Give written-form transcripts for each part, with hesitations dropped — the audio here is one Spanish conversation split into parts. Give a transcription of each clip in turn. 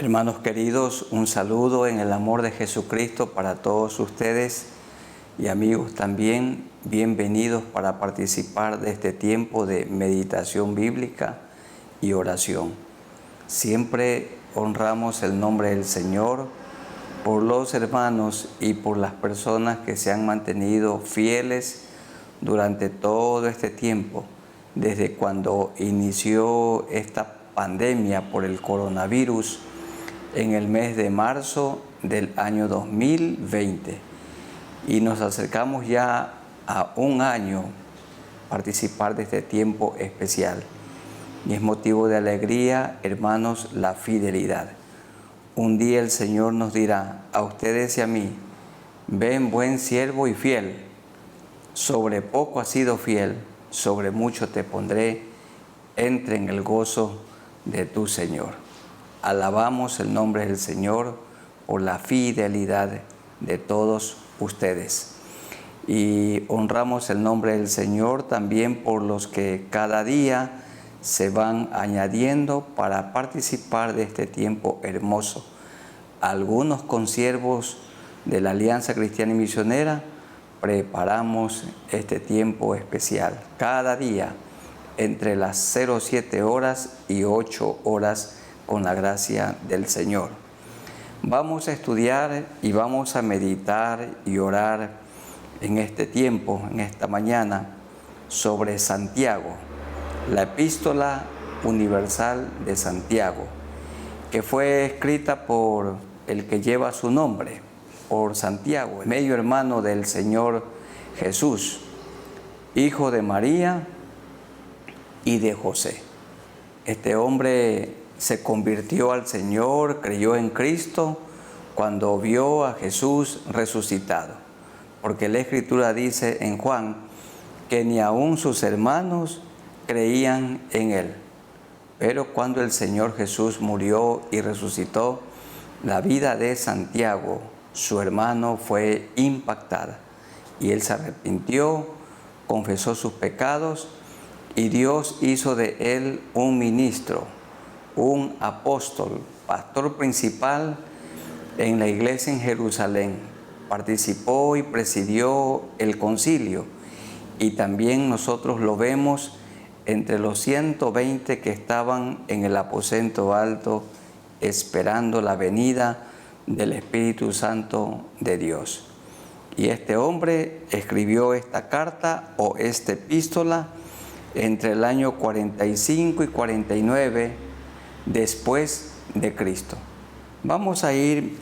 Hermanos queridos, un saludo en el amor de Jesucristo para todos ustedes y amigos también, bienvenidos para participar de este tiempo de meditación bíblica y oración. Siempre honramos el nombre del Señor por los hermanos y por las personas que se han mantenido fieles durante todo este tiempo, desde cuando inició esta pandemia por el coronavirus en el mes de marzo del año 2020. Y nos acercamos ya a un año participar de este tiempo especial. Y es motivo de alegría, hermanos, la fidelidad. Un día el Señor nos dirá a ustedes y a mí: ven, buen siervo y fiel, sobre poco has sido fiel, sobre mucho te pondré, entra en el gozo de tu Señor. Alabamos el nombre del Señor por la fidelidad de todos ustedes. Y honramos el nombre del Señor también por los que cada día se van añadiendo para participar de este tiempo hermoso. Algunos consiervos de la Alianza Cristiana y Misionera preparamos este tiempo especial cada día entre las 07 horas y 8 horas con la gracia del Señor. Vamos a estudiar y vamos a meditar y orar en este tiempo, en esta mañana, sobre Santiago, la epístola universal de Santiago, que fue escrita por el que lleva su nombre, por Santiago, medio hermano del Señor Jesús, hijo de María y de José. Este hombre se convirtió al Señor, creyó en Cristo cuando vio a Jesús resucitado, porque la Escritura dice en Juan que ni aun sus hermanos creían en Él. Pero cuando el Señor Jesús murió y resucitó, la vida de Santiago, su hermano, fue impactada y él se arrepintió, confesó sus pecados y Dios hizo de él un ministro, un apóstol, pastor principal en la iglesia en Jerusalén. Participó y presidió el concilio y también nosotros lo vemos entre los 120 que estaban en el aposento alto esperando la venida del Espíritu Santo de Dios. Y este hombre escribió esta carta o esta epístola entre el año 45 y 49 después de Cristo. Vamos a ir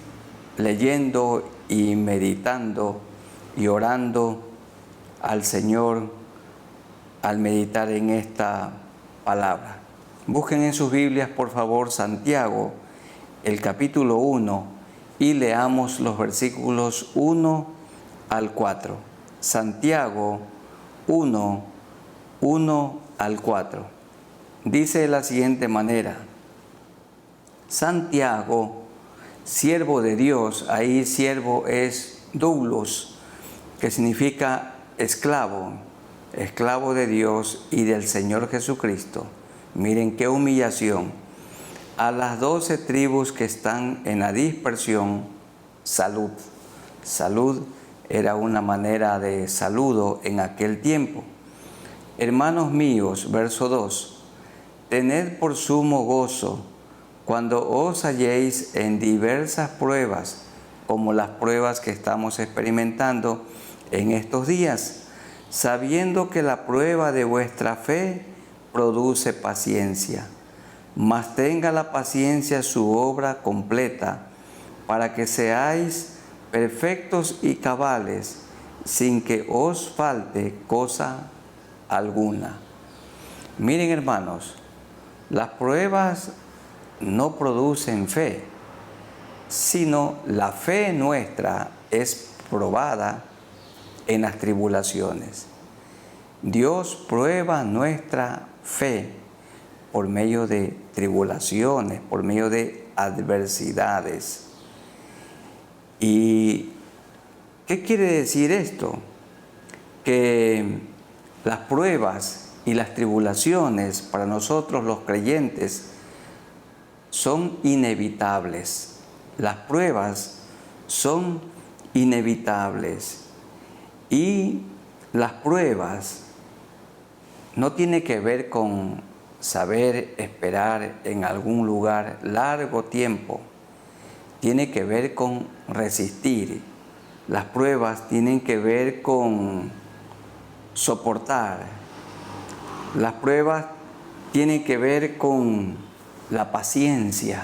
leyendo y meditando y orando al Señor al meditar en esta palabra. Busquen en sus Biblias, por favor, Santiago, el capítulo 1, y leamos los versículos 1 al 4. Santiago 1, 1 al 4. Dice de la siguiente manera: Santiago, siervo de Dios, ahí siervo es doulos, que significa esclavo, esclavo de Dios y del Señor Jesucristo. Miren qué humillación. A las 12 tribus que están en la dispersión, salud. Salud era una manera de saludo en aquel tiempo. Hermanos míos, verso 2, tened por sumo gozo cuando os halléis en diversas pruebas, como las pruebas que estamos experimentando en estos días, sabiendo que la prueba de vuestra fe produce paciencia. Mas tenga la paciencia su obra completa, para que seáis perfectos y cabales, sin que os falte cosa alguna. Miren, hermanos, las pruebas no producen fe, sino la fe nuestra es probada en las tribulaciones. Dios prueba nuestra fe por medio de tribulaciones, por medio de adversidades. ¿Y qué quiere decir esto? Que las pruebas y las tribulaciones para nosotros los creyentes son inevitables. Las pruebas son inevitables. Y las pruebas no tienen que ver con saber esperar en algún lugar largo tiempo. Tiene que ver con resistir. Las pruebas tienen que ver con soportar. Las pruebas tienen que ver con la paciencia.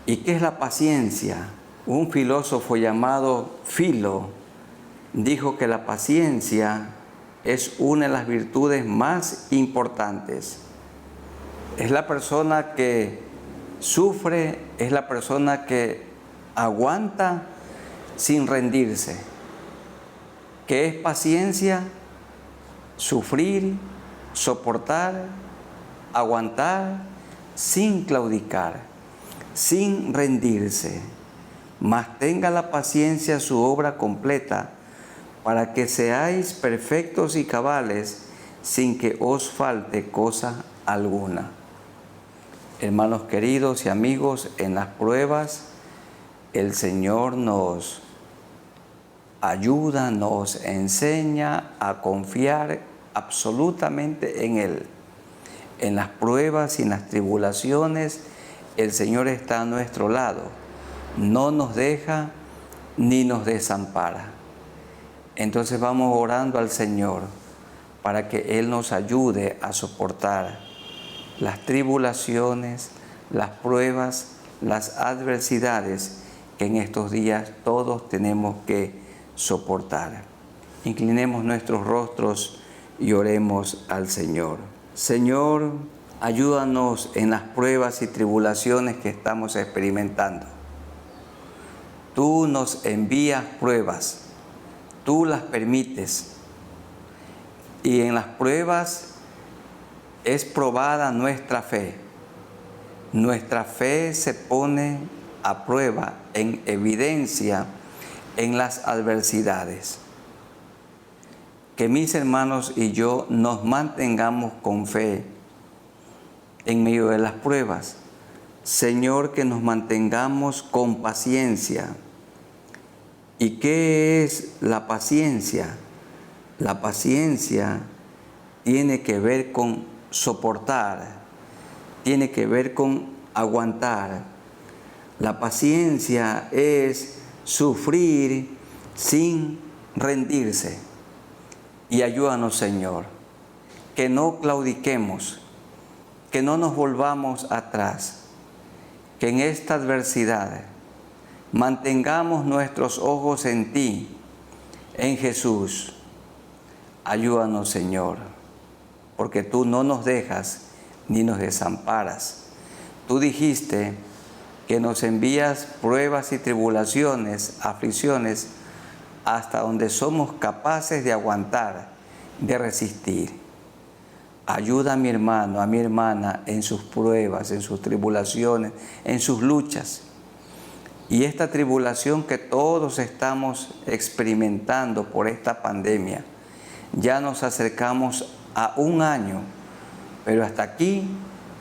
¿Y qué es la paciencia? Un filósofo llamado Filo dijo que la paciencia es una de las virtudes más importantes. Es la persona que sufre, es la persona que aguanta sin rendirse. ¿Qué es paciencia? Sufrir, soportar, aguantar sin claudicar, sin rendirse. Mas tenga la paciencia su obra completa, para que seáis perfectos y cabales, sin que os falte cosa alguna. Hermanos queridos y amigos, en las pruebas el Señor nos ayuda, nos enseña a confiar absolutamente en Él. En las pruebas y en las tribulaciones, el Señor está a nuestro lado. No nos deja ni nos desampara. Entonces vamos orando al Señor para que Él nos ayude a soportar las tribulaciones, las pruebas, las adversidades que en estos días todos tenemos que soportar. Inclinemos nuestros rostros y oremos al Señor. Señor, ayúdanos en las pruebas y tribulaciones que estamos experimentando. Tú nos envías pruebas, tú las permites, y en las pruebas es probada nuestra fe. Nuestra fe se pone a prueba, en evidencia, en las adversidades. Que mis hermanos y yo nos mantengamos con fe en medio de las pruebas. Señor, que nos mantengamos con paciencia. ¿Y qué es la paciencia? La paciencia tiene que ver con soportar, tiene que ver con aguantar. La paciencia es sufrir sin rendirse. Y ayúdanos, Señor, que no claudiquemos, que no nos volvamos atrás, que en esta adversidad mantengamos nuestros ojos en ti, en Jesús. Ayúdanos, Señor, porque tú no nos dejas ni nos desamparas. Tú dijiste que nos envías pruebas y tribulaciones, aflicciones, hasta donde somos capaces de aguantar, de resistir. Ayuda a mi hermano, a mi hermana en sus pruebas, en sus tribulaciones, en sus luchas. Y esta tribulación que todos estamos experimentando por esta pandemia, ya nos acercamos a un año, pero hasta aquí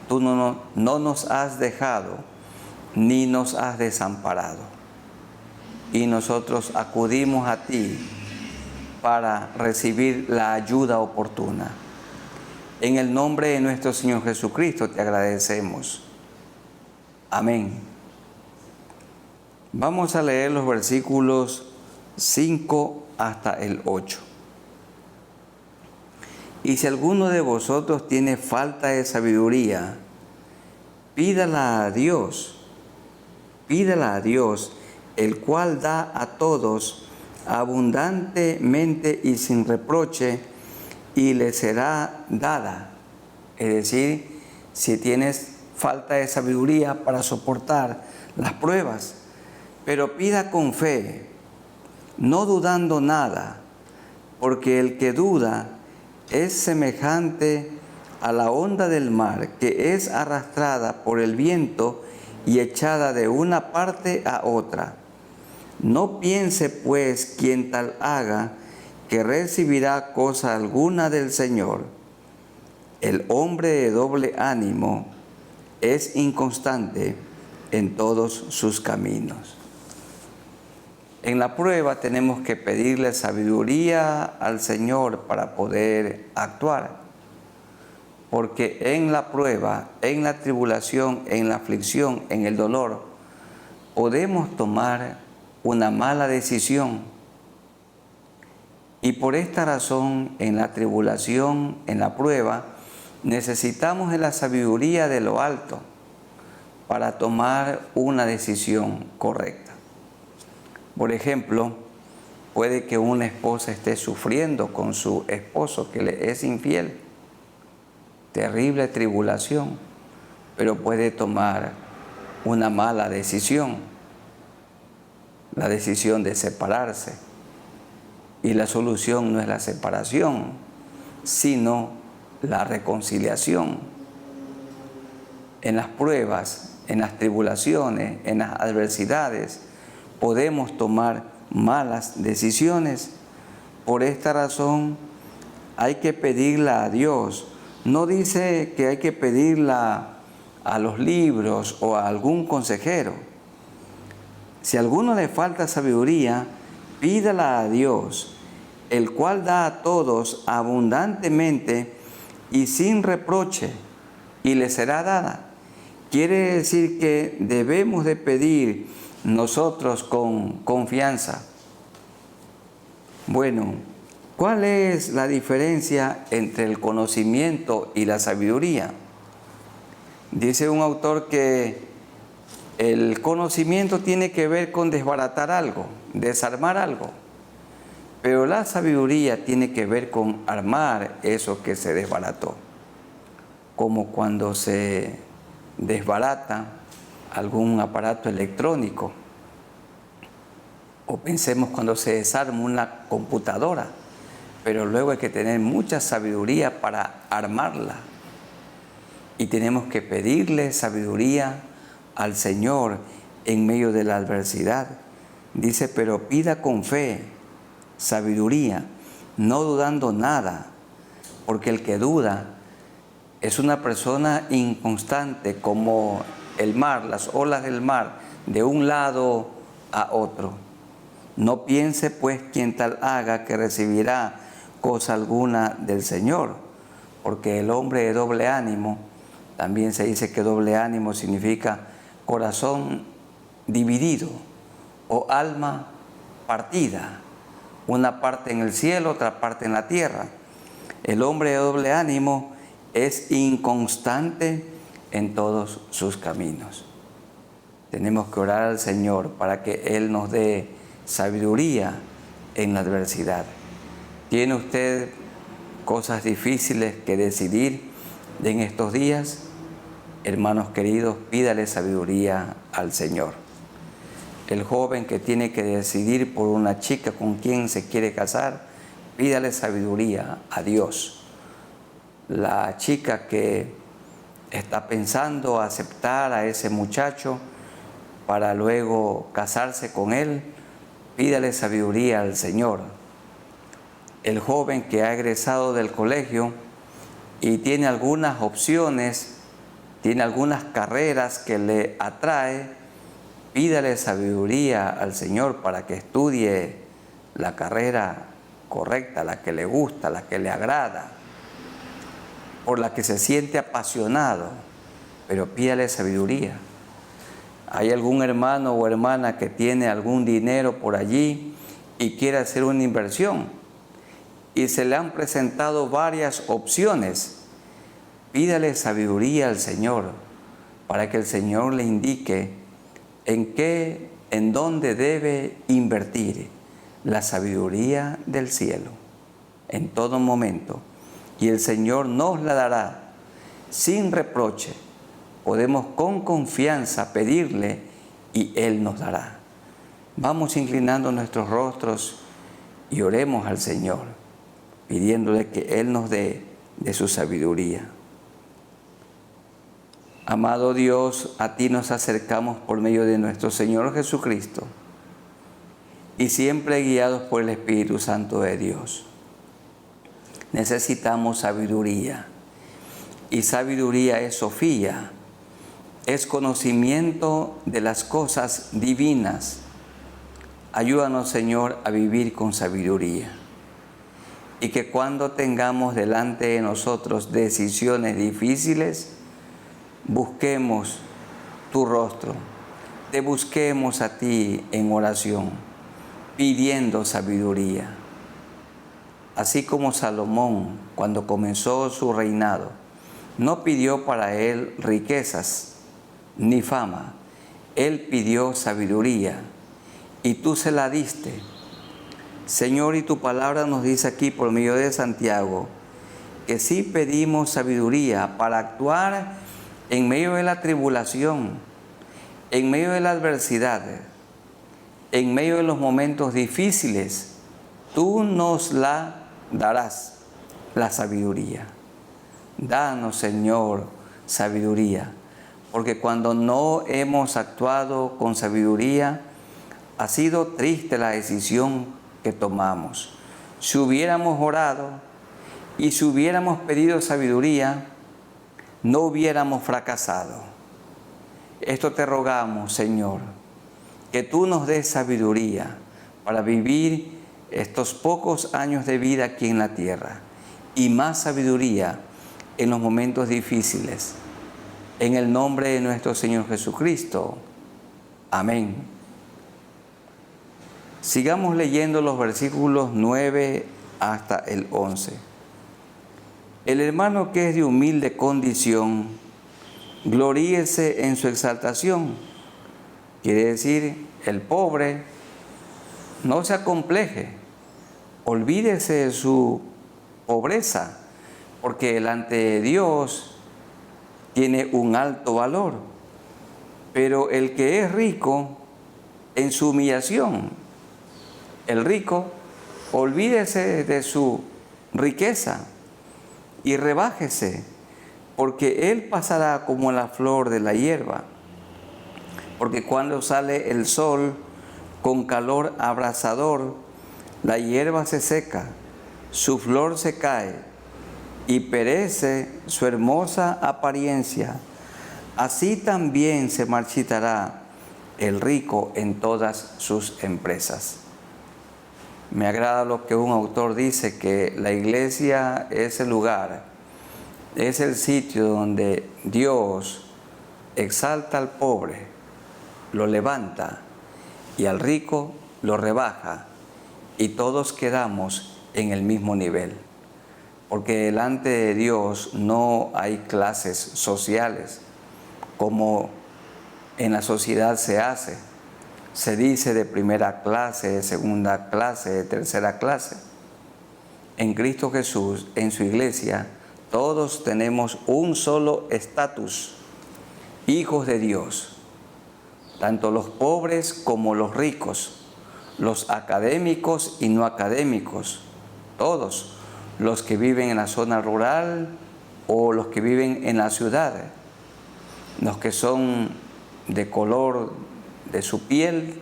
tú no nos has dejado ni nos has desamparado. Y nosotros acudimos a ti para recibir la ayuda oportuna. En el nombre de nuestro Señor Jesucristo te agradecemos. Amén. Vamos a leer los versículos 5 hasta el 8. Y si alguno de vosotros tiene falta de sabiduría, pídala a Dios, el cual da a todos abundantemente y sin reproche, y le será dada. Es decir, si tienes falta de sabiduría para soportar las pruebas, pero pida con fe, no dudando nada, porque el que duda es semejante a la onda del mar, que es arrastrada por el viento y echada de una parte a otra. No piense, pues, quien tal haga, que recibirá cosa alguna del Señor. El hombre de doble ánimo es inconstante en todos sus caminos. En la prueba tenemos que pedirle sabiduría al Señor para poder actuar. Porque en la prueba, en la tribulación, en la aflicción, en el dolor, podemos tomar una mala decisión. Y por esta razón, en la tribulación, en la prueba, necesitamos de la sabiduría de lo alto para tomar una decisión correcta. Por ejemplo, puede que una esposa esté sufriendo con su esposo que le es infiel. Terrible tribulación, pero puede tomar una mala decisión, la decisión de separarse. Y la solución no es la separación, sino la reconciliación. En las pruebas, en las tribulaciones, en las adversidades, podemos tomar malas decisiones. Por esta razón, hay que pedirla a Dios. No dice que hay que pedirla a los libros o a algún consejero. Si a alguno le falta sabiduría, pídala a Dios, el cual da a todos abundantemente y sin reproche, y le será dada. Quiere decir que debemos de pedir nosotros con confianza. Bueno, ¿cuál es la diferencia entre el conocimiento y la sabiduría? Dice un autor que el conocimiento tiene que ver con desbaratar algo, desarmar algo, pero la sabiduría tiene que ver con armar eso que se desbarató. Como cuando se desbarata algún aparato electrónico, o pensemos cuando se desarma una computadora, pero luego hay que tener mucha sabiduría para armarla. Y tenemos que pedirle sabiduría al Señor en medio de la adversidad. Dice, pero pida con fe sabiduría, no dudando nada, porque el que duda es una persona inconstante como el mar, las olas del mar, de un lado a otro. No piense pues quien tal haga que recibirá cosa alguna del Señor, porque el hombre de doble ánimo, también se dice que doble ánimo significa corazón dividido o alma partida, una parte en el cielo, otra parte en la tierra. El hombre de doble ánimo es inconstante en todos sus caminos. Tenemos que orar al Señor para que Él nos dé sabiduría en la adversidad. ¿Tiene usted cosas difíciles que decidir en estos días? Hermanos queridos, pídale sabiduría al Señor. El joven que tiene que decidir por una chica con quien se quiere casar, pídale sabiduría a Dios. La chica que está pensando aceptar a ese muchacho para luego casarse con él, pídale sabiduría al Señor. El joven que ha egresado del colegio y tiene algunas opciones, tiene algunas carreras que le atrae, pídale sabiduría al Señor para que estudie la carrera correcta, la que le gusta, la que le agrada, por la que se siente apasionado, pero pídale sabiduría. ¿Hay algún hermano o hermana que tiene algún dinero por allí y quiere hacer una inversión? Y se le han presentado varias opciones. Pídale sabiduría al Señor para que el Señor le indique en dónde debe invertir la sabiduría del cielo en todo momento. Y el Señor nos la dará sin reproche. Podemos con confianza pedirle y Él nos dará. Vamos inclinando nuestros rostros y oremos al Señor, pidiéndole que Él nos dé de su sabiduría. Amado Dios, a ti nos acercamos por medio de nuestro Señor Jesucristo y siempre guiados por el Espíritu Santo de Dios. Necesitamos sabiduría y sabiduría es Sofía, es conocimiento de las cosas divinas. Ayúdanos, Señor, a vivir con sabiduría. Y que cuando tengamos delante de nosotros decisiones difíciles, busquemos tu rostro, te busquemos a ti en oración, pidiendo sabiduría. Así como Salomón, cuando comenzó su reinado, no pidió para él riquezas ni fama, él pidió sabiduría y tú se la diste. Señor, y tu palabra nos dice aquí por medio de Santiago, que sí pedimos sabiduría para actuar en medio de la tribulación, en medio de la adversidad, en medio de los momentos difíciles. Tú nos la darás, la sabiduría. Danos, Señor, sabiduría, porque cuando no hemos actuado con sabiduría, ha sido triste la decisión que tomamos. Si hubiéramos orado y si hubiéramos pedido sabiduría, no hubiéramos fracasado. Esto te rogamos, Señor, que tú nos des sabiduría para vivir estos pocos años de vida aquí en la tierra y más sabiduría en los momentos difíciles. En el nombre de nuestro Señor Jesucristo. Amén. Sigamos leyendo los versículos 9 hasta el 11. El hermano que es de humilde condición, gloríese en su exaltación. Quiere decir, el pobre no se acompleje, olvídese de su pobreza, porque delante de Dios tiene un alto valor. Pero el que es rico, en su humillación, el rico, olvídese de su riqueza y rebájese, porque él pasará como la flor de la hierba. Porque cuando sale el sol con calor abrasador, la hierba se seca, su flor se cae y perece su hermosa apariencia. Así también se marchitará el rico en todas sus empresas. Me agrada lo que un autor dice, que la iglesia es el lugar, es el sitio donde Dios exalta al pobre, lo levanta, y al rico lo rebaja, y todos quedamos en el mismo nivel. Porque delante de Dios no hay clases sociales, como en la sociedad se hace. Se dice de primera clase, de segunda clase, de tercera clase. En Cristo Jesús, en su iglesia, todos tenemos un solo estatus, hijos de Dios, tanto los pobres como los ricos, los académicos y no académicos, todos, los que viven en la zona rural o los que viven en la ciudad, los que son de color de su piel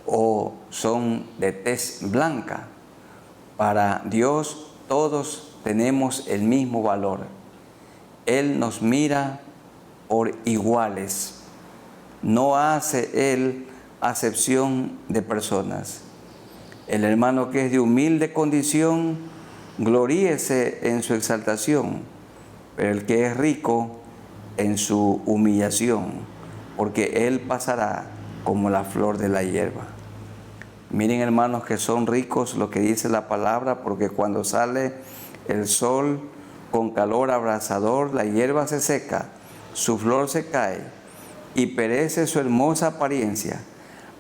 o son de tez blanca. Para Dios todos tenemos el mismo valor. Él nos mira por iguales. No hace Él acepción de personas. El hermano que es de humilde condición, gloríese en su exaltación, pero el que es rico en su humillación, porque él pasará como la flor de la hierba. Miren, hermanos, que son ricos lo que dice la palabra, porque cuando sale el sol con calor abrasador, la hierba se seca, su flor se cae y perece su hermosa apariencia.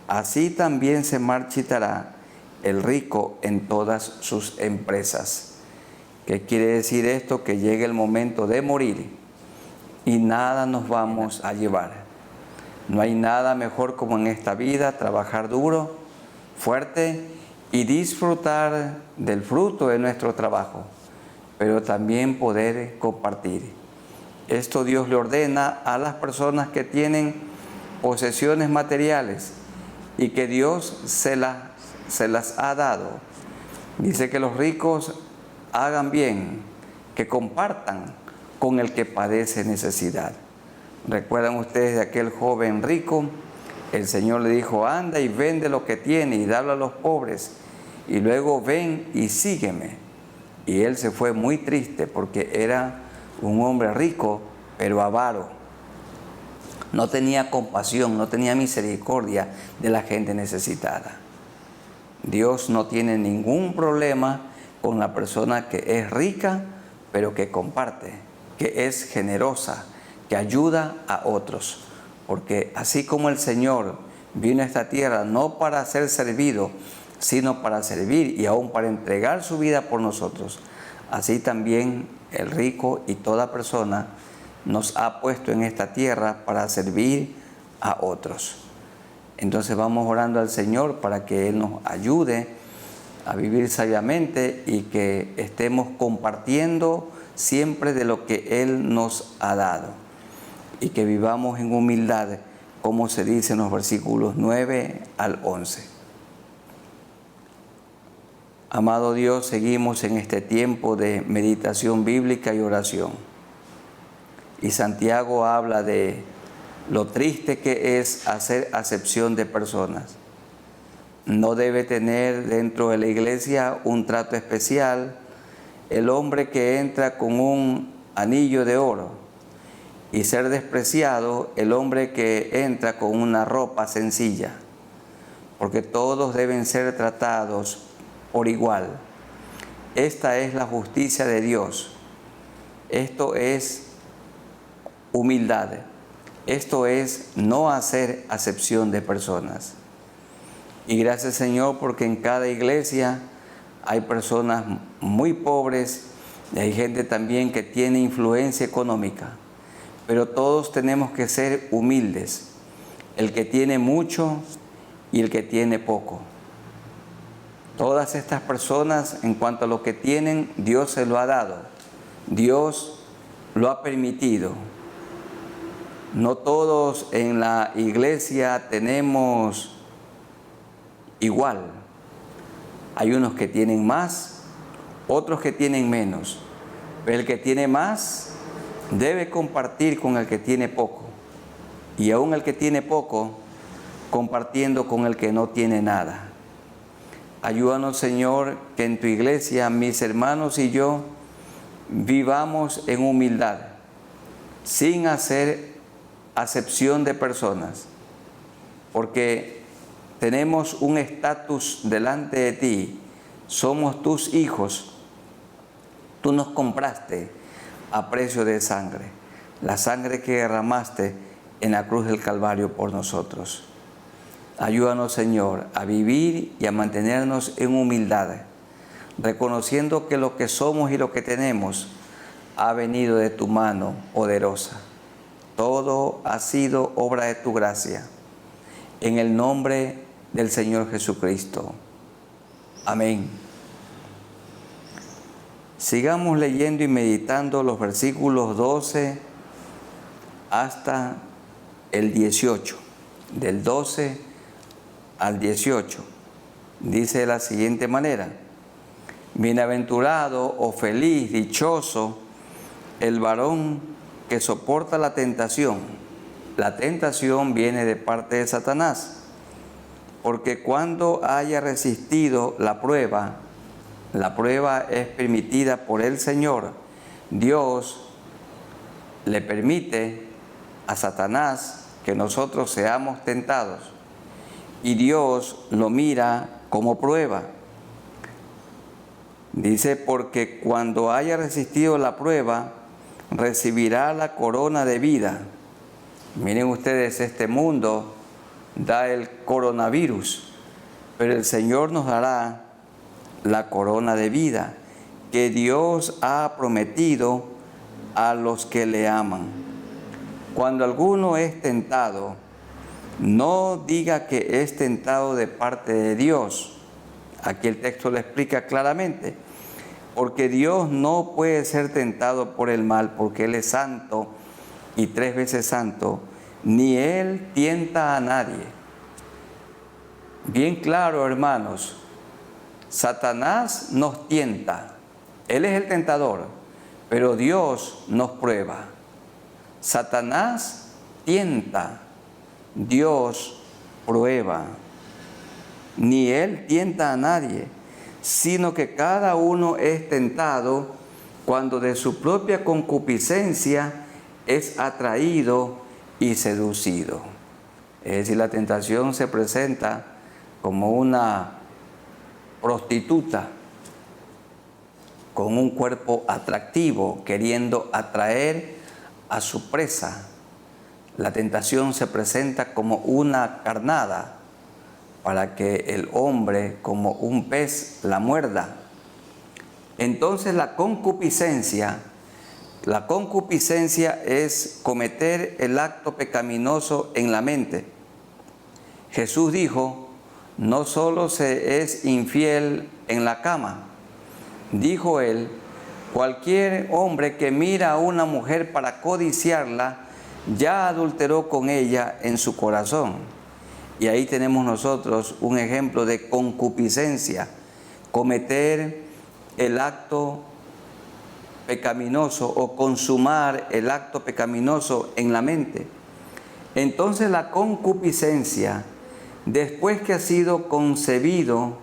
Así también se marchitará el rico en todas sus empresas. ¿Qué quiere decir esto? Que llegue el momento de morir y nada nos vamos a llevar. No hay nada mejor como en esta vida trabajar duro, fuerte y disfrutar del fruto de nuestro trabajo, pero también poder compartir. Esto Dios le ordena a las personas que tienen posesiones materiales y que Dios se las ha dado. Dice que los ricos hagan bien, que compartan con el que padece necesidad. ¿Recuerdan ustedes de aquel joven rico? El Señor le dijo, anda y vende lo que tiene y dalo a los pobres, y luego ven y sígueme. Y él se fue muy triste porque era un hombre rico, pero avaro. No tenía compasión, no tenía misericordia de la gente necesitada. Dios no tiene ningún problema con la persona que es rica, pero que comparte, que es generosa, que ayuda a otros. Porque así como el Señor vino a esta tierra no para ser servido, sino para servir y aún para entregar su vida por nosotros, así también el rico y toda persona nos ha puesto en esta tierra para servir a otros. Entonces vamos orando al Señor para que Él nos ayude a vivir sabiamente y que estemos compartiendo siempre de lo que Él nos ha dado. Y que vivamos en humildad, como se dice en los versículos 9 al 11. Amado Dios, seguimos en este tiempo de meditación bíblica y oración. Y Santiago habla de lo triste que es hacer acepción de personas. No debe tener dentro de la iglesia un trato especial el hombre que entra con un anillo de oro y ser despreciado el hombre que entra con una ropa sencilla, porque todos deben ser tratados por igual. Esta es la justicia de Dios. Esto es humildad. Esto es no hacer acepción de personas. Y gracias, Señor, porque en cada iglesia hay personas muy pobres y hay gente también que tiene influencia económica. Pero todos tenemos que ser humildes. El que tiene mucho y el que tiene poco. Todas estas personas, en cuanto a lo que tienen, Dios se lo ha dado. Dios lo ha permitido. No todos en la iglesia tenemos igual. Hay unos que tienen más, otros que tienen menos. Pero el que tiene más debe compartir con el que tiene poco. Y aún el que tiene poco, compartiendo con el que no tiene nada. Ayúdanos, Señor, que en tu iglesia mis hermanos y yo vivamos en humildad, sin hacer acepción de personas, porque tenemos un estatus delante de ti, somos tus hijos, tú nos compraste a precio de sangre, la sangre que derramaste en la cruz del Calvario por nosotros. Ayúdanos, Señor, a vivir y a mantenernos en humildad, reconociendo que lo que somos y lo que tenemos ha venido de tu mano poderosa. Todo ha sido obra de tu gracia. En el nombre del Señor Jesucristo. Amén. Sigamos leyendo y meditando los versículos 12 hasta el 18. Del 12 al 18. Dice de la siguiente manera: bienaventurado o feliz, dichoso, el varón que soporta la tentación. La tentación viene de parte de Satanás, porque cuando haya resistido la prueba es permitida por el Señor. Dios le permite a Satanás que nosotros seamos tentados, y Dios lo mira como prueba. Dice, porque cuando haya resistido la prueba, recibirá la corona de vida. Miren ustedes, este mundo da el coronavirus, pero el Señor nos dará la corona de vida que Dios ha prometido a los que le aman. Cuando alguno es tentado, no diga que es tentado de parte de Dios. Aquí el texto lo explica claramente. Porque Dios no puede ser tentado por el mal, porque Él es santo y 3 veces santo, ni Él tienta a nadie. Bien claro, hermanos, Satanás nos tienta, Él es el tentador, pero Dios nos prueba. Satanás tienta, Dios prueba. Ni Él tienta a nadie, sino que cada uno es tentado cuando de su propia concupiscencia es atraído y seducido. Es decir, la tentación se presenta como una prostituta con un cuerpo atractivo, queriendo atraer a su presa. La tentación se presenta como una carnada para que el hombre, como un pez, la muerda. Entonces la concupiscencia es cometer el acto pecaminoso en la mente. Jesús dijo, no solo se es infiel en la cama, dijo él, cualquier hombre que mira a una mujer para codiciarla, ya adulteró con ella en su corazón. Y ahí tenemos nosotros un ejemplo de concupiscencia, cometer el acto pecaminoso o consumar el acto pecaminoso en la mente. Entonces la concupiscencia, después que ha sido concebido,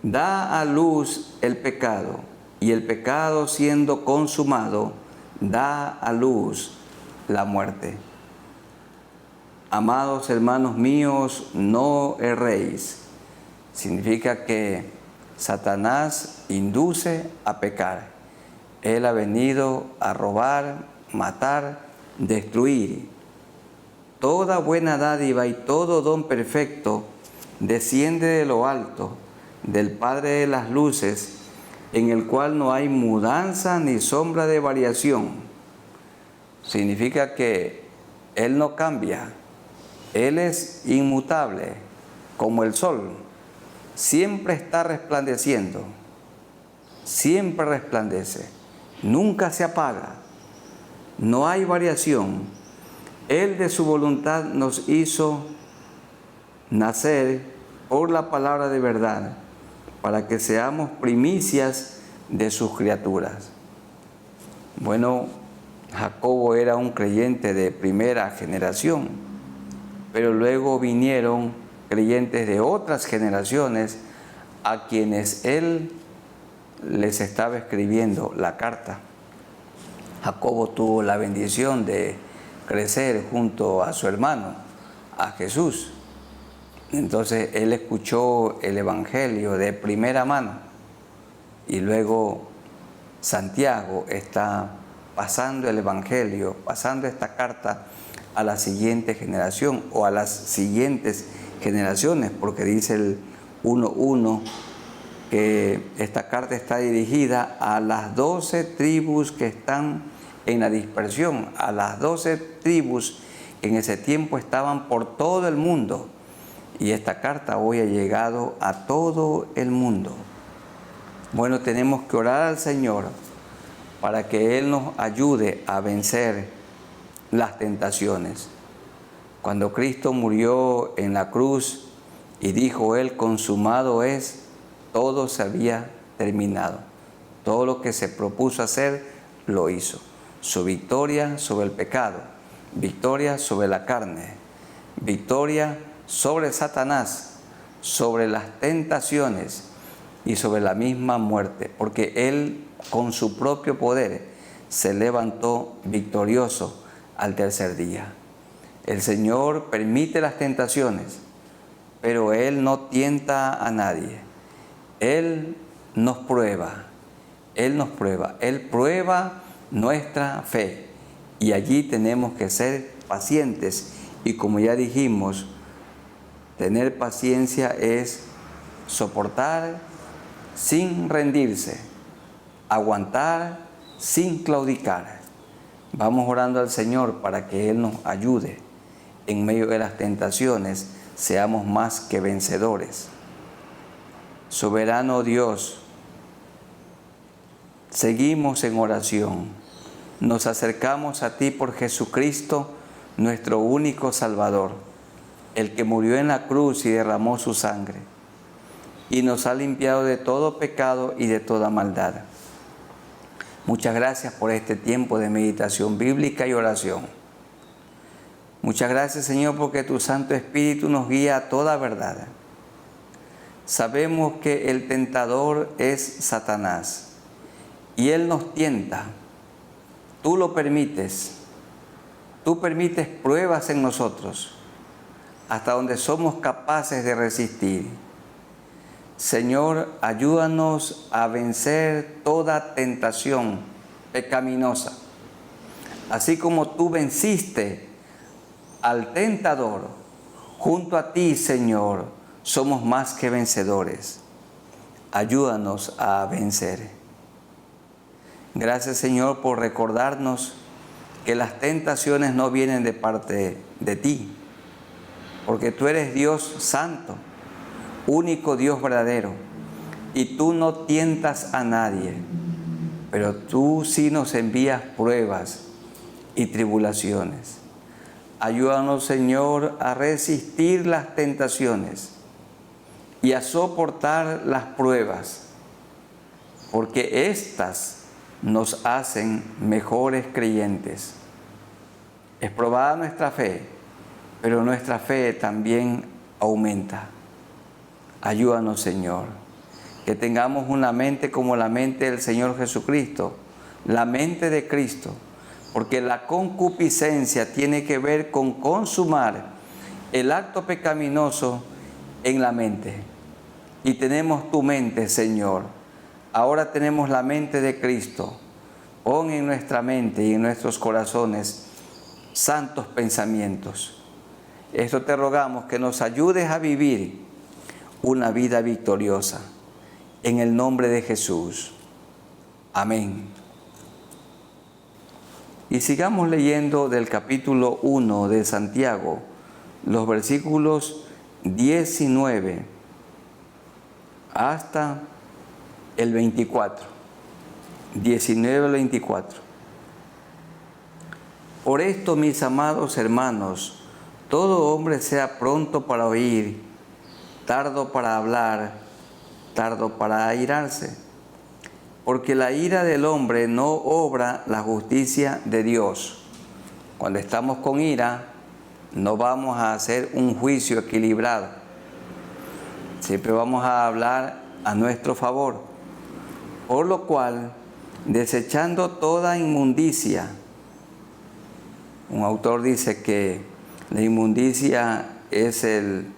da a luz el pecado, y el pecado siendo consumado, da a luz la muerte. Amados hermanos míos, no erréis. Significa que Satanás induce a pecar. Él ha venido a robar, matar, destruir. Toda buena dádiva y todo don perfecto desciende de lo alto, del Padre de las luces, en el cual no hay mudanza ni sombra de variación. Significa que Él no cambia. Él es inmutable, como el sol. Siempre está resplandeciendo. Siempre resplandece. Nunca se apaga. No hay variación. Él de su voluntad nos hizo nacer por la palabra de verdad, para que seamos primicias de sus criaturas. Bueno, Jacobo era un creyente de primera generación, pero luego vinieron creyentes de otras generaciones a quienes él les estaba escribiendo la carta. Jacobo tuvo la bendición de crecer junto a su hermano, a Jesús. Entonces él escuchó el Evangelio de primera mano, y luego Santiago está pasando el Evangelio, pasando esta carta a la siguiente generación o a las siguientes generaciones, porque dice el 1:1 que esta carta está dirigida a las 12 tribus que están en la dispersión, a las 12 tribus que en ese tiempo estaban por todo el mundo, y esta carta hoy ha llegado a todo el mundo. Bueno, tenemos que orar al Señor para que Él nos ayude a vencer las tentaciones. Cuando Cristo murió en la cruz y dijo Él, consumado es, todo se había terminado. Todo lo que se propuso hacer, lo hizo. Su victoria sobre el pecado, victoria sobre la carne, victoria sobre Satanás, sobre las tentaciones y sobre la misma muerte, porque Él con su propio poder se levantó victorioso al tercer día. El Señor permite las tentaciones, pero Él no tienta a nadie. Él nos prueba, Él prueba nuestra fe, y allí tenemos que ser pacientes. Y como ya dijimos, tener paciencia es soportar sin rendirse, aguantar sin claudicar. Vamos orando al Señor para que Él nos ayude en medio de las tentaciones, seamos más que vencedores. Soberano Dios, seguimos en oración. Nos acercamos a ti por Jesucristo, nuestro único Salvador, el que murió en la cruz y derramó su sangre, y nos ha limpiado de todo pecado y de toda maldad. Muchas gracias por este tiempo de meditación bíblica y oración. Muchas gracias, Señor, porque tu Santo Espíritu nos guía a toda verdad. Sabemos que el tentador es Satanás y él nos tienta. Tú lo permites. Tú permites pruebas en nosotros hasta donde somos capaces de resistir. Señor, ayúdanos a vencer toda tentación pecaminosa. Así como tú venciste al tentador, junto a ti, Señor, somos más que vencedores. Ayúdanos a vencer. Gracias, Señor, por recordarnos que las tentaciones no vienen de parte de ti, porque tú eres Dios santo, único Dios verdadero, y tú no tientas a nadie, pero tú sí nos envías pruebas y tribulaciones. Ayúdanos, Señor, a resistir las tentaciones y a soportar las pruebas, porque éstas nos hacen mejores creyentes. Es probada nuestra fe, pero nuestra fe también aumenta. Ayúdanos, Señor, que tengamos una mente como la mente del Señor Jesucristo, la mente de Cristo, porque la concupiscencia tiene que ver con consumar el acto pecaminoso en la mente. Y tenemos tu mente, Señor. Ahora tenemos la mente de Cristo. Pon en nuestra mente y en nuestros corazones santos pensamientos. Esto te rogamos, que nos ayudes a vivir una vida victoriosa. En el nombre de Jesús. Amén. Y sigamos leyendo del capítulo 1 de Santiago, los versículos 19 hasta el 24. 19 al 24. Por esto, mis amados hermanos, todo hombre sea pronto para oír, tardo para hablar, tardo para airarse. Porque la ira del hombre no obra la justicia de Dios. Cuando estamos con ira, no vamos a hacer un juicio equilibrado. Siempre vamos a hablar a nuestro favor. Por lo cual, desechando toda inmundicia, un autor dice que la inmundicia es el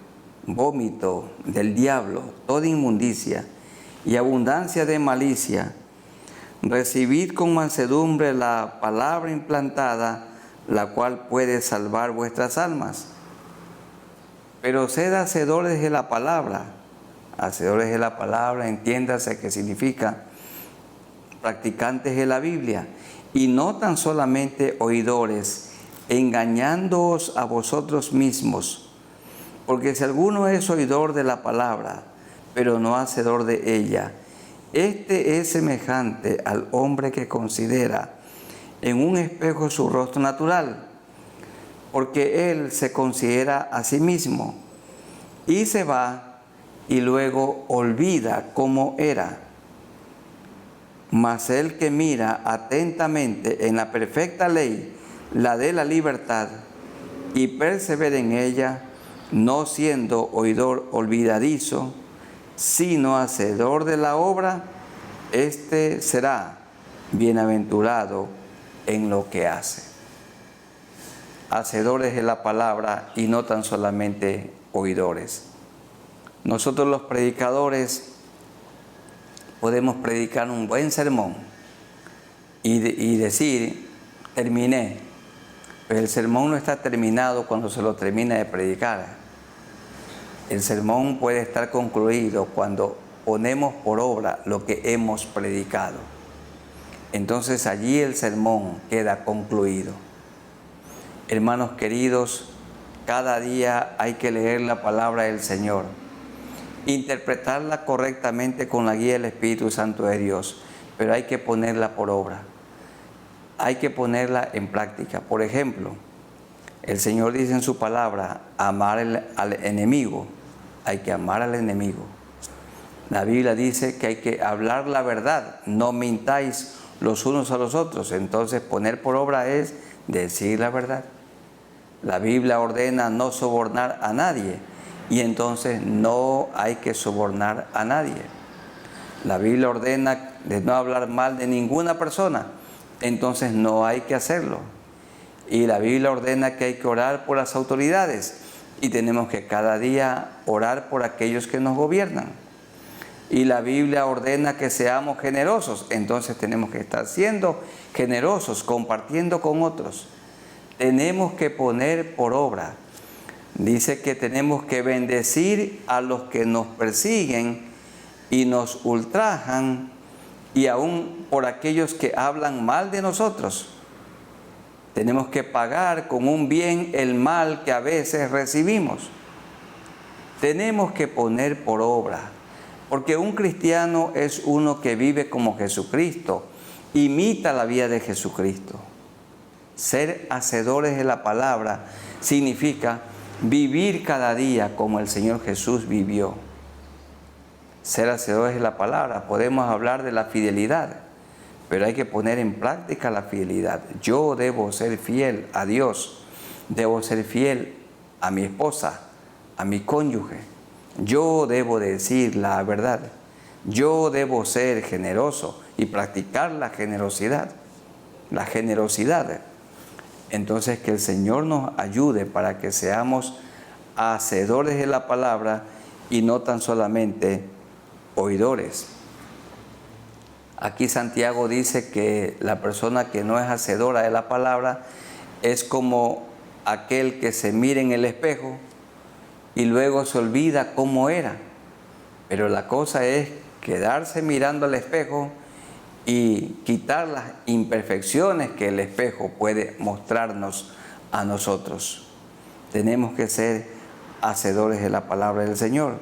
vómito del diablo, toda inmundicia y abundancia de malicia, recibid con mansedumbre la palabra implantada, la cual puede salvar vuestras almas. Pero sed hacedores de la palabra. Hacedores de la palabra, entiéndase que significa practicantes de la Biblia, y no tan solamente oidores, engañándoos a vosotros mismos. Porque si alguno es oidor de la palabra, pero no hacedor de ella, este es semejante al hombre que considera en un espejo su rostro natural, porque él se considera a sí mismo y se va y luego olvida cómo era. Mas el que mira atentamente en la perfecta ley, la de la libertad, y persevera en ella, no siendo oidor olvidadizo, sino hacedor de la obra, éste será bienaventurado en lo que hace. Hacedores de la palabra y no tan solamente oidores. Nosotros los predicadores podemos predicar un buen sermón y decir, terminé, pero el sermón no está terminado cuando se lo termina de predicar. El sermón puede estar concluido cuando ponemos por obra lo que hemos predicado. Entonces allí el sermón queda concluido. Hermanos queridos, cada día hay que leer la palabra del Señor, interpretarla correctamente con la guía del Espíritu Santo de Dios, pero hay que ponerla por obra, hay que ponerla en práctica. Por ejemplo, el Señor dice en su palabra, amar al enemigo. Hay que amar al enemigo. La Biblia dice que hay que hablar la verdad, no mintáis los unos a los otros. Entonces poner por obra es decir la verdad. La Biblia ordena no sobornar a nadie y entonces no hay que sobornar a nadie. La Biblia ordena de no hablar mal de ninguna persona, entonces no hay que hacerlo. Y la Biblia ordena que hay que orar por las autoridades y tenemos que cada día orar por aquellos que nos gobiernan. Y la Biblia ordena que seamos generosos, entonces tenemos que estar siendo generosos, compartiendo con otros. Tenemos que poner por obra. Dice que tenemos que bendecir a los que nos persiguen y nos ultrajan, y aún por aquellos que hablan mal de nosotros. Tenemos que pagar con un bien el mal que a veces recibimos. Tenemos que poner por obra, porque un cristiano es uno que vive como Jesucristo, imita la vida de Jesucristo. Ser hacedores de la palabra significa vivir cada día como el Señor Jesús vivió. Ser hacedores de la palabra, podemos hablar de la fidelidad, pero hay que poner en práctica la fidelidad. Yo debo ser fiel a Dios, debo ser fiel a mi esposa, a mi cónyuge. Yo debo decir la verdad. Yo debo ser generoso y practicar la generosidad. La generosidad. Entonces, que el Señor nos ayude para que seamos hacedores de la palabra y no tan solamente oidores. Aquí Santiago dice que la persona que no es hacedora de la palabra es como aquel que se mira en el espejo y luego se olvida cómo era. Pero la cosa es quedarse mirando al espejo y quitar las imperfecciones que el espejo puede mostrarnos a nosotros. Tenemos que ser hacedores de la palabra del Señor.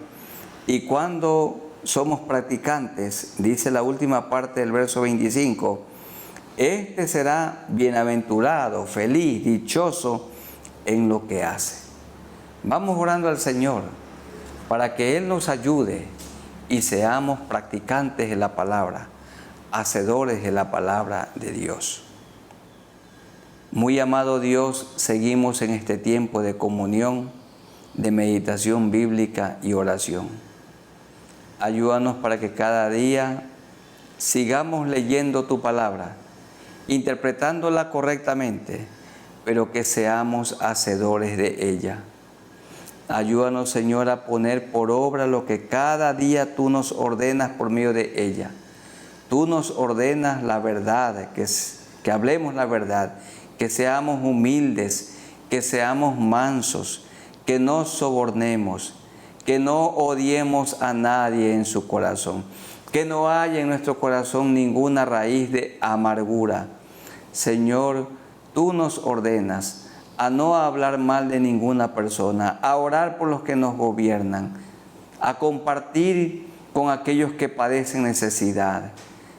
Y cuando somos practicantes, dice la última parte del verso 25, este será bienaventurado, feliz, dichoso en lo que hace. Vamos orando al Señor para que Él nos ayude y seamos practicantes de la palabra, hacedores de la palabra de Dios. Muy amado Dios, seguimos en este tiempo de comunión, de meditación bíblica y oración. Ayúdanos para que cada día sigamos leyendo tu palabra, interpretándola correctamente, pero que seamos hacedores de ella. Ayúdanos, Señor, a poner por obra lo que cada día tú nos ordenas por medio de ella. Tú nos ordenas la verdad, que hablemos la verdad, que seamos humildes, que seamos mansos, que no sobornemos, que no odiemos a nadie en su corazón, que no haya en nuestro corazón ninguna raíz de amargura. Señor, tú nos ordenas a no hablar mal de ninguna persona, a orar por los que nos gobiernan, a compartir con aquellos que padecen necesidad.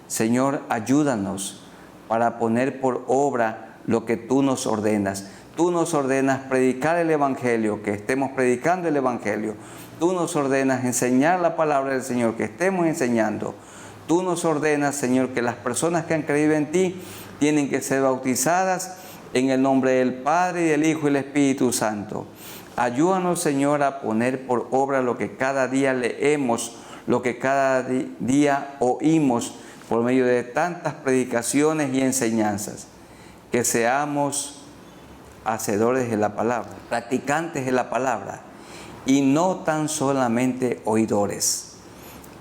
Señor, ayúdanos para poner por obra lo que tú nos ordenas. Tú nos ordenas predicar el Evangelio, que estemos predicando el Evangelio. Tú nos ordenas enseñar la palabra del Señor, que estemos enseñando. Tú nos ordenas, Señor, que las personas que han creído en ti tienen que ser bautizadas en el nombre del Padre, y del Hijo y del Espíritu Santo. Ayúdanos, Señor, a poner por obra lo que cada día leemos, lo que cada día oímos por medio de tantas predicaciones y enseñanzas. Que seamos hacedores de la palabra, practicantes de la palabra, y no tan solamente oidores.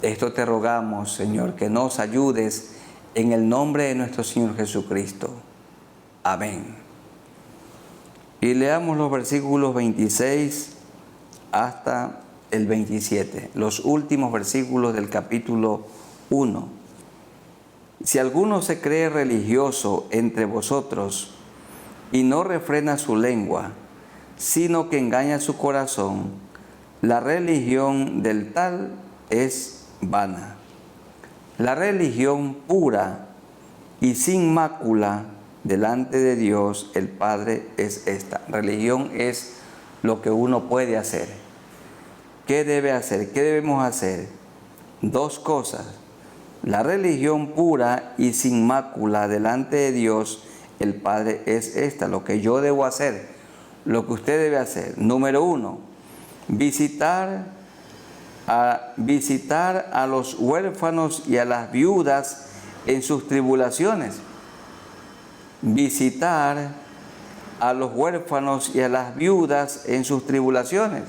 Esto te rogamos, Señor, que nos ayudes en el nombre de nuestro Señor Jesucristo. Amén. Y leamos los versículos 26 hasta el 27, los últimos versículos del capítulo 1. Si alguno se cree religioso entre vosotros y no refrena su lengua, sino que engaña su corazón, la religión del tal es vana. La religión pura y sin mácula delante de Dios el Padre es esta. Religión es lo que uno puede hacer. ¿Qué debe hacer? ¿Qué debemos hacer? Dos cosas. La religión pura y sin mácula delante de Dios el Padre es esta. Lo que yo debo hacer, lo que usted debe hacer. Número 1, visitar a los huérfanos y a las viudas en sus tribulaciones. Visitar a los huérfanos y a las viudas en sus tribulaciones.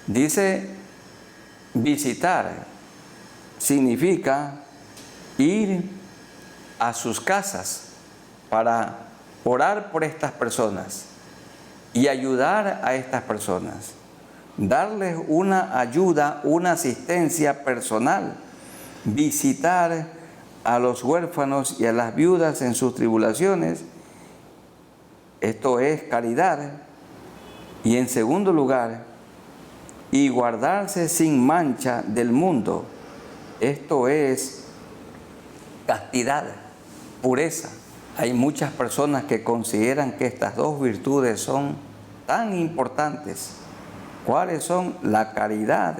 Dice visitar, significa ir a sus casas para orar por estas personas y ayudar a estas personas, darles una ayuda, una asistencia personal, visitar a los huérfanos y a las viudas en sus tribulaciones. Esto es caridad. Y en segundo lugar, y guardarse sin mancha del mundo. Esto es castidad, pureza. Hay muchas personas que consideran que estas dos virtudes son tan importantes. ¿Cuáles son? La caridad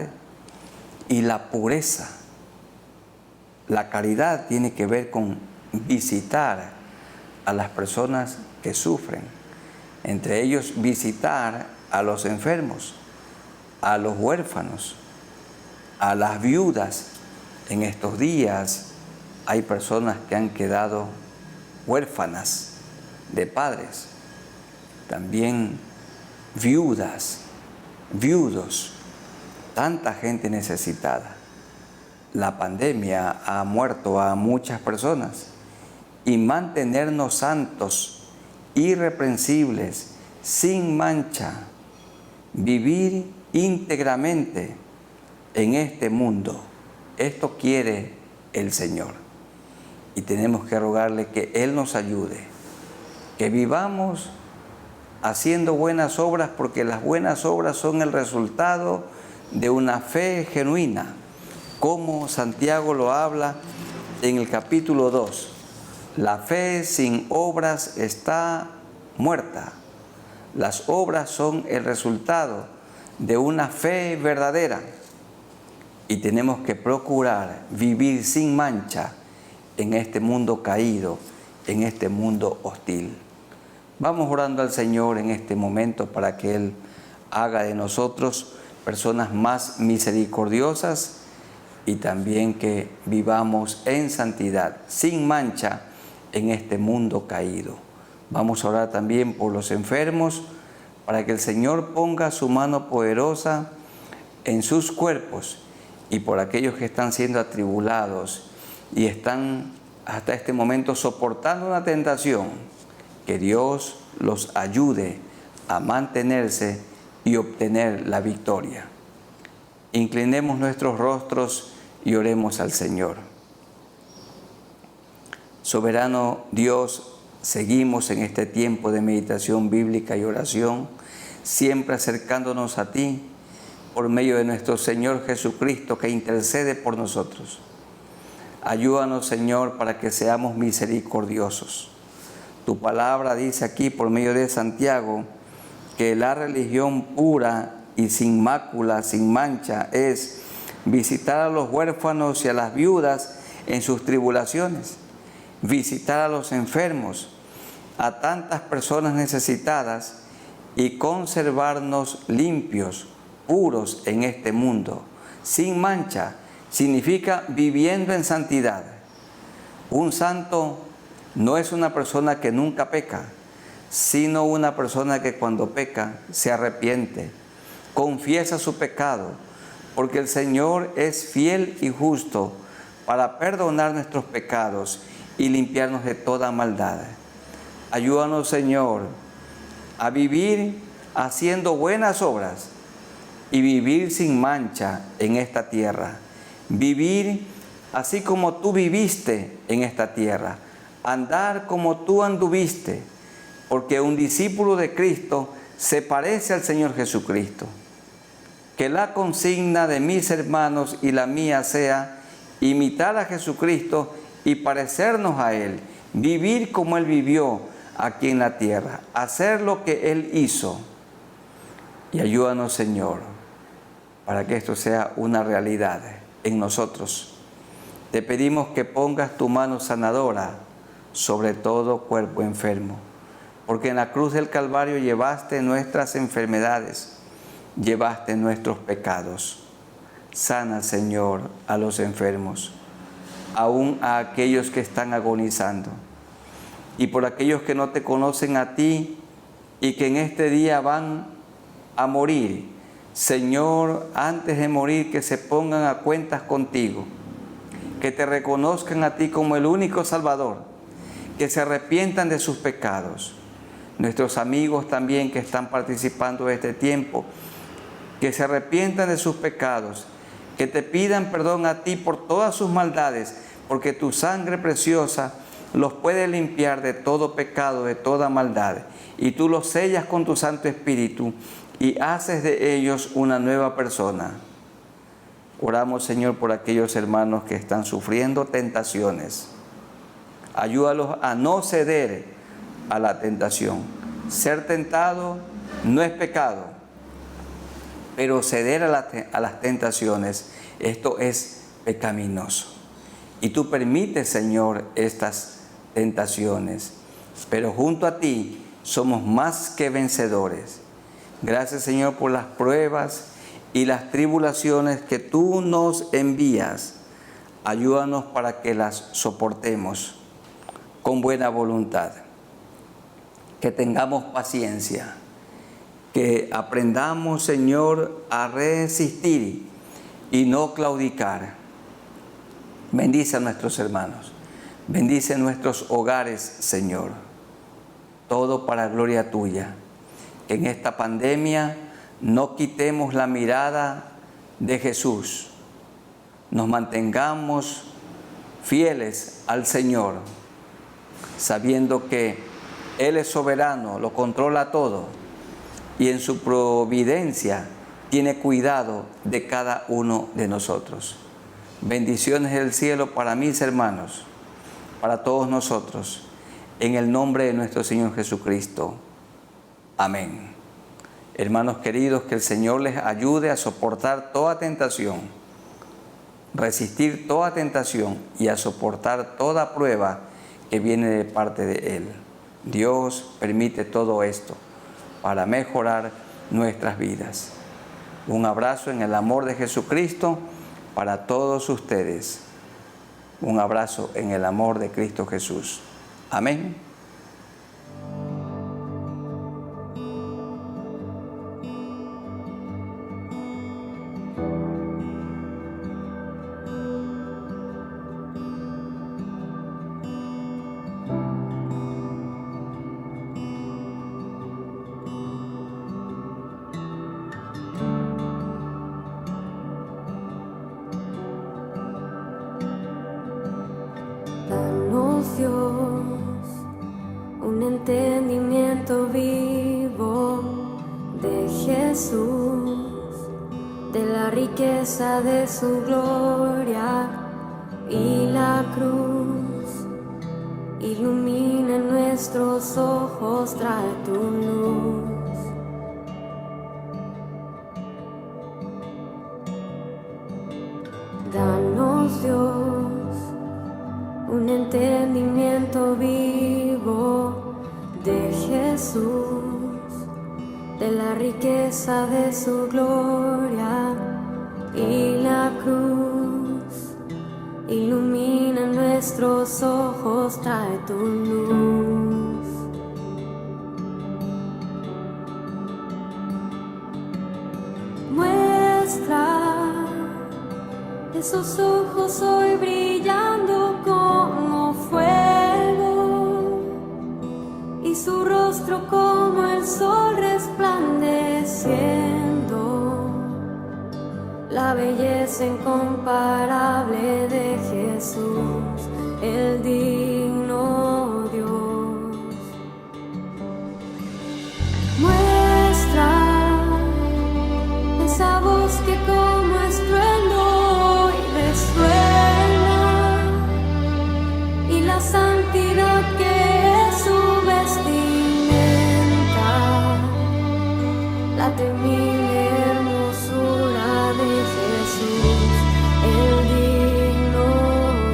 y la pureza. La caridad tiene que ver con visitar a las personas que sufren. Entre ellos, visitar a los enfermos, a los huérfanos, a las viudas. En estos días hay personas que han quedado huérfanas de padres, también viudas, viudos, tanta gente necesitada. La pandemia ha muerto a muchas personas y mantenernos santos, irreprensibles, sin mancha, vivir íntegramente en este mundo. Esto quiere el Señor y tenemos que rogarle que Él nos ayude, que vivamos haciendo buenas obras, porque las buenas obras son el resultado de una fe genuina, como Santiago lo habla en el capítulo 2. La fe sin obras está muerta. Las obras son el resultado de una fe verdadera y tenemos que procurar vivir sin mancha en este mundo caído, en este mundo hostil. Vamos orando al Señor en este momento para que Él haga de nosotros personas más misericordiosas y también que vivamos en santidad, sin mancha en este mundo caído. Vamos a orar también por los enfermos, para que el Señor ponga su mano poderosa en sus cuerpos y por aquellos que están siendo atribulados y están hasta este momento soportando una tentación, que Dios los ayude a mantenerse y obtener la victoria. Inclinemos nuestros rostros y oremos al Señor. Soberano Dios, seguimos en este tiempo de meditación bíblica y oración, siempre acercándonos a ti por medio de nuestro Señor Jesucristo, que intercede por nosotros. Ayúdanos, Señor, para que seamos misericordiosos. Tu palabra dice aquí por medio de Santiago que la religión pura y sin mácula, sin mancha, es visitar a los huérfanos y a las viudas en sus tribulaciones, visitar a los enfermos, a tantas personas necesitadas y conservarnos limpios, puros en este mundo. Sin mancha significa viviendo en santidad. Un santo no es una persona que nunca peca, sino una persona que cuando peca se arrepiente, confiesa su pecado, porque el Señor es fiel y justo para perdonar nuestros pecados y limpiarnos de toda maldad. Ayúdanos, Señor, a vivir haciendo buenas obras y vivir sin mancha en esta tierra. Vivir así como tú viviste en esta tierra. Andar como tú anduviste, porque un discípulo de Cristo se parece al Señor Jesucristo. Que la consigna de mis hermanos y la mía sea imitar a Jesucristo y parecernos a Él, vivir como Él vivió aquí en la tierra, hacer lo que Él hizo. Y ayúdanos, Señor, para que esto sea una realidad en nosotros. Te pedimos que pongas tu mano sanadora sobre todo cuerpo enfermo. porque en la cruz del Calvario llevaste nuestras enfermedades, llevaste nuestros pecados. Sana, Señor, a los enfermos, aún a aquellos que están agonizando, y por aquellos que no te conocen a ti y que en este día van a morir. Señor, antes de morir, que se pongan a cuentas contigo, que te reconozcan a ti como el único Salvador, que se arrepientan de sus pecados. Nuestros amigos también que están participando de este tiempo, que se arrepientan de sus pecados, que te pidan perdón a ti por todas sus maldades, porque tu sangre preciosa los puede limpiar de todo pecado, de toda maldad, y tú los sellas con tu Santo Espíritu y haces de ellos una nueva persona. Oramos, Señor, por aquellos hermanos que están sufriendo tentaciones. Ayúdalos a no ceder a la tentación. Ser tentado no es pecado, pero ceder a las tentaciones, esto es pecaminoso. Y tú permites, Señor, estas tentaciones, pero junto a ti somos más que vencedores. Gracias, Señor, por las pruebas y las tribulaciones que tú nos envías. Ayúdanos para que las soportemos con buena voluntad, que tengamos paciencia, que aprendamos, Señor, a resistir y no claudicar. Bendice a nuestros hermanos, bendice nuestros hogares, Señor, todo para gloria tuya. Que en esta pandemia no quitemos la mirada de Jesús, nos mantengamos fieles al Señor, sabiendo que Él es soberano, lo controla todo y en su providencia tiene cuidado de cada uno de nosotros. Bendiciones del cielo para mis hermanos, para todos nosotros, en el nombre de nuestro Señor Jesucristo. Amén. Hermanos queridos, que el Señor les ayude a soportar toda tentación, resistir toda tentación y a soportar toda prueba que viene de parte de Él. Dios permite todo esto para mejorar nuestras vidas. Un abrazo en el amor de Jesucristo para todos ustedes. Un abrazo en el amor de Cristo Jesús. Amén. Dios, un entendimiento vivo de Jesús, de la riqueza de su gloria y la cruz. Ilumina nuestros ojos, trae tu luz. Danos, Dios, un entendimiento vivo de Jesús, de la riqueza de su gloria y la cruz. Ilumina nuestros ojos, trae tu luz. Muestra esos ojos hoy brillando como fuego y su rostro como el sol resplandeciendo, la belleza incomparable de Jesús, el digno Dios. Muestra esa voz que como estruendo hoy resuena y la santidad que es su vestimenta, la temible hermosura de Jesús, el digno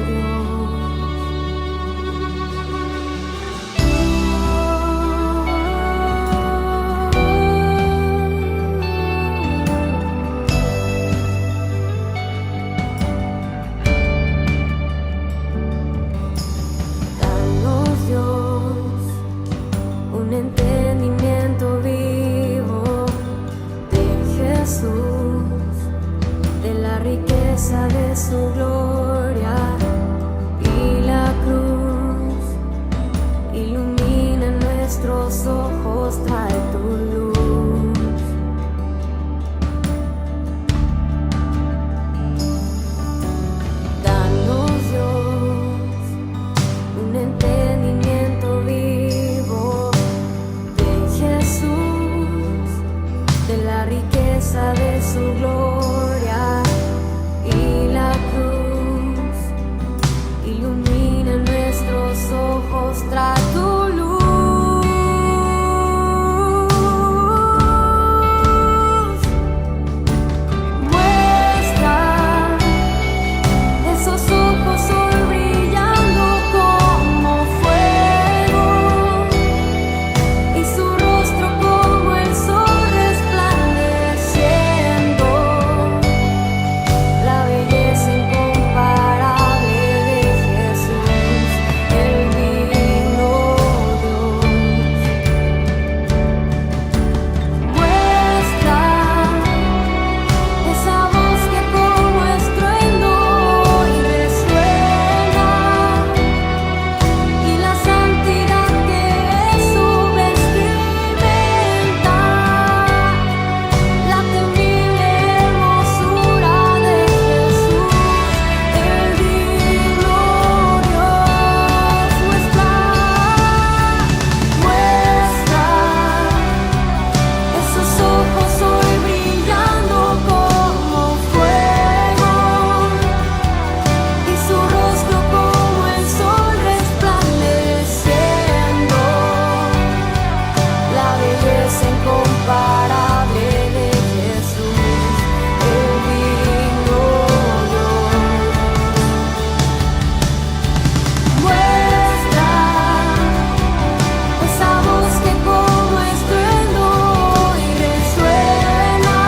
Dios. ojos trae tu luz. Danos, Dios, un entendimiento vivo de Jesús, de la riqueza de su gloria y la cruz. Ilumina nuestros ojos, trae tu luz. Muestra esos ojos hoy brillando como fuego y su rostro como el sol resplandeciendo, la belleza incomparable de Jesús, el digno Dios. Muestra esa voz que como estruendo y resuena,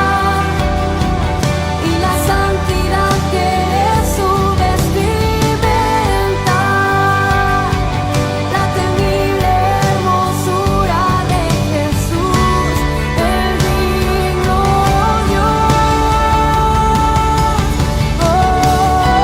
y la santidad que es su vestimenta, la temible hermosura de Jesús, el digno Dios. Muestra esos ojos hoy brillando como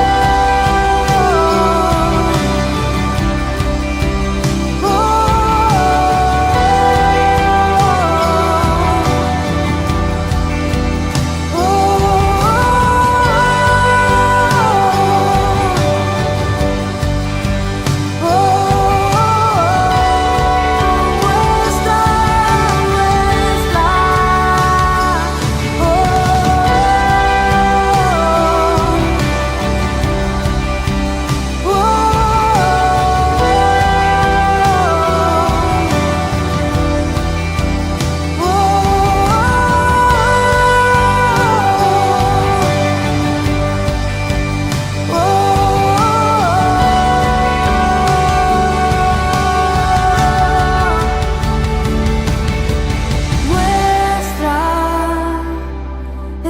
fuego y su rostro como el sol resplandeciendo, la belleza incomparable de Jesús, el digno Dios. Muestra esa voz que como estruendo y resuena, y la santidad que es su vestimenta,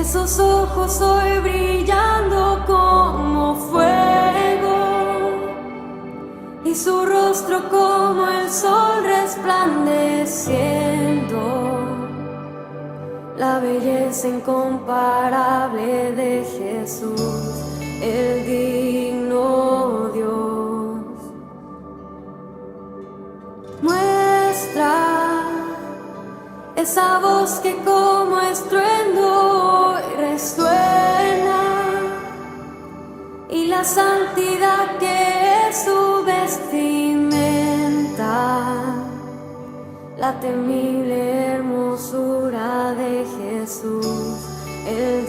la temible hermosura de Jesús, el digno Dios. Muestra esos ojos hoy brillando como fuego y su rostro como el sol resplandeciendo, la belleza incomparable de Jesús, el digno Dios. Muestra esa voz que como estruendo resuena, y la santidad que es su vestimenta, la temible hermosura de Jesús, el